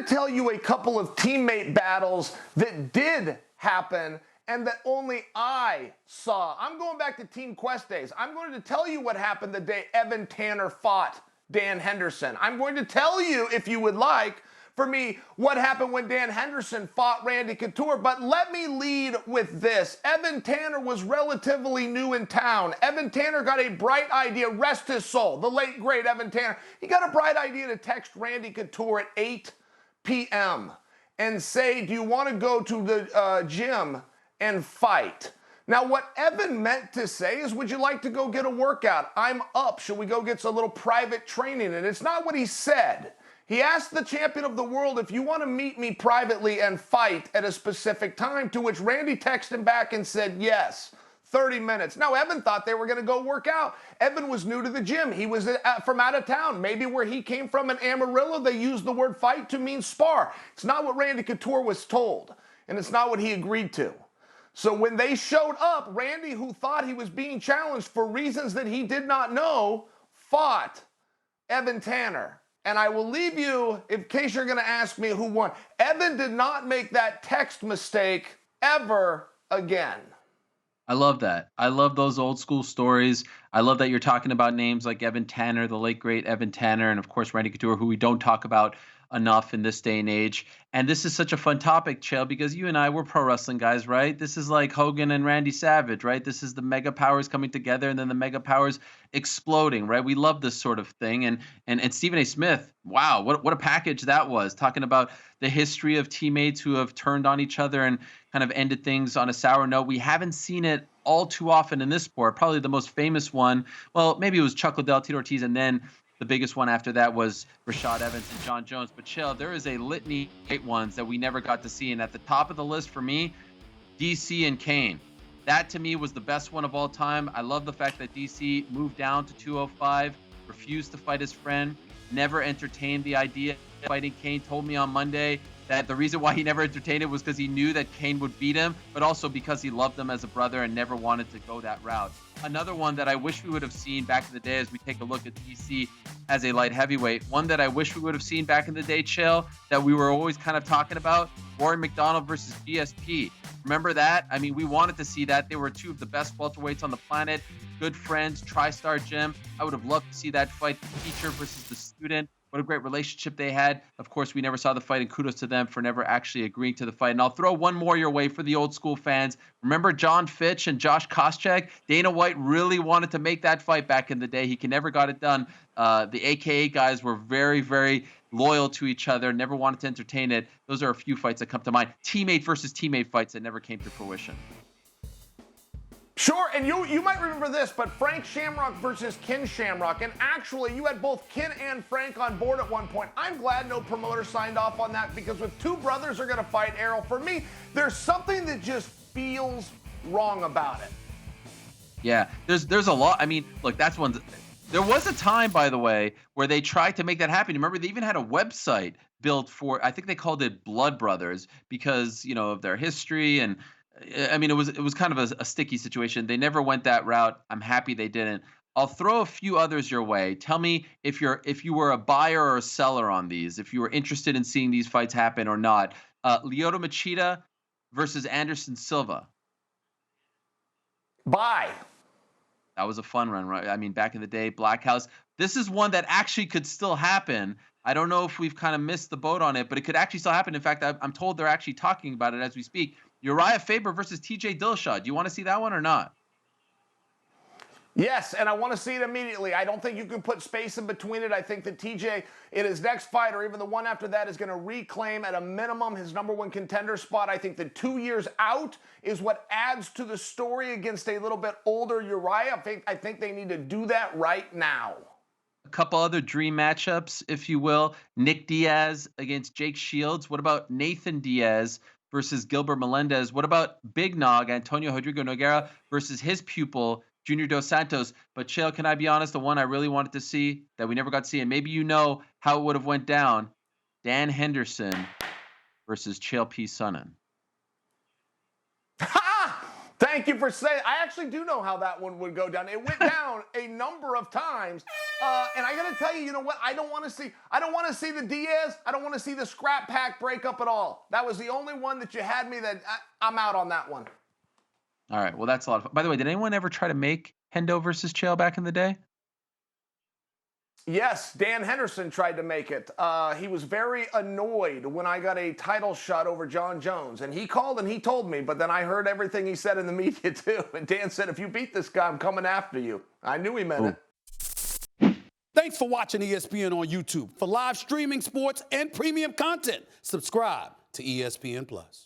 to tell you a couple of teammate battles that did happen and that only I saw. I'm going back to Team Quest days. I'm going to tell you what happened the day Evan Tanner fought Dan Henderson. I'm going to tell you, if you would like, for me, what happened when Dan Henderson fought Randy Couture. But let me lead with this. Evan Tanner was relatively new in town. Evan Tanner got a bright idea, rest his soul, the late, great Evan Tanner. He got a bright idea to text Randy Couture at 8 p.m. and say, do you want to go to the gym and fight? Now, what Evan meant to say is, would you like to go get a workout? I'm up. Should we go get a little private training? And it's not what he said. He asked the champion of the world, if you want to meet me privately and fight at a specific time, to which Randy texted him back and said, yes, 30 minutes. Now, Evan thought they were going to go work out. Evan was new to the gym. He was from out of town. Maybe where he came from in Amarillo, they used the word fight to mean spar. It's not what Randy Couture was told, and it's not what he agreed to. So when they showed up, Randy, who thought he was being challenged for reasons that he did not know, fought Evan Tanner. And I will leave you, in case you're going to ask me who won. Evan did not make that text mistake ever again. I love that. I love those old school stories. I love that you're talking about names like Evan Tanner, the late great Evan Tanner, and of course Randy Couture, who we don't talk about enough in this day and age. And this is such a fun topic, Chael, because you and I, we're pro wrestling guys, right? This is like Hogan and Randy Savage, right? This is the mega powers coming together and then the mega powers exploding, right? We love this sort of thing. And Stephen A. Smith, wow, what a package that was, talking about the history of teammates who have turned on each other and kind of ended things on a sour note. We haven't seen it all too often in this sport. Probably the most famous one, well, maybe it was Chuck Liddell, Tito Ortiz, and then the biggest one after that was Rashad Evans and John Jones. But Chael, there is a litany of great ones that we never got to see. And at the top of the list for me, DC and Kane. That to me was the best one of all time. I love the fact that DC moved down to 205, refused to fight his friend, never entertained the idea of fighting Kane. Told me on Monday that the reason why he never entertained it was because he knew that Kane would beat him, but also because he loved him as a brother and never wanted to go that route. Another one that I wish we would have seen back in the day as we take a look at DC as a light heavyweight, one that I wish we would have seen back in the day, Chael, that we were always kind of talking about, Rory McDonald versus GSP. Remember that? I mean, we wanted to see that. They were two of the best welterweights on the planet, good friends, TriStar Gym. I would have loved to see that fight, the teacher versus the student. What a great relationship they had. Of course, we never saw the fight, and kudos to them for never actually agreeing to the fight. And I'll throw one more your way for the old school fans. Remember John Fitch and Josh Koscheck? Dana White really wanted to make that fight back in the day. He never got it done. The AKA guys were very, very loyal to each other, never wanted to entertain it. Those are a few fights that come to mind. Teammate versus teammate fights that never came to fruition. Sure, and you might remember this, but Frank Shamrock versus Ken Shamrock. And actually, you had both Ken and Frank on board at one point. I'm glad no promoter signed off on that, because if two brothers are going to fight, Ariel, for me, there's something that just feels wrong about it. Yeah, there's a lot. I mean, look, that's one. There was a time, by the way, where they tried to make that happen. Remember, they even had a website built for, I think they called it Blood Brothers, because, you know, of their history. And I mean, it was kind of a sticky situation. They never went that route. I'm happy they didn't. I'll throw a few others your way. Tell me if you were a buyer or a seller on these, if you were interested in seeing these fights happen or not. Lyoto Machida versus Anderson Silva. Buy. That was a fun run, right? I mean, back in the day, Black House. This is one that actually could still happen. I don't know if we've kind of missed the boat on it, but it could actually still happen. In fact, I'm told they're actually talking about it as we speak. Uriah Faber versus TJ Dillashaw. Do you want to see that one or not? Yes, and I want to see it immediately. I don't think you can put space in between it. I think that TJ, in his next fight, or even the one after that, is going to reclaim at a minimum his #1 contender spot. I think the 2 years out is what adds to the story against a little bit older Uriah. I think they need to do that right now. A couple other dream matchups, if you will. Nick Diaz against Jake Shields. What about Nathan Diaz versus Gilbert Melendez? What about Big Nog, Antonio Rodrigo Nogueira versus his pupil, Junior Dos Santos? But Chael, can I be honest? The one I really wanted to see that we never got to see, and maybe you know how it would have went down, Dan Henderson versus Chael P. Sonnen. Thank you for saying. I actually do know how that one would go down. It went down a number of times. And I got to tell you, you know what? I don't want to see the Diaz. I don't want to see the Scrap Pack breakup at all. That was the only one that you had me that I'm out on that one. All right. Well, that's a lot of fun. By the way, did anyone ever try to make Hendo versus Chael back in the day? Yes, Dan Henderson tried to make it. He was very annoyed when I got a title shot over John Jones. And he called and he told me, but then I heard everything he said in the media too. And Dan said, if you beat this guy, I'm coming after you. I knew he meant it. Thanks for watching ESPN on YouTube. For live streaming, sports, and premium content, subscribe to ESPN+.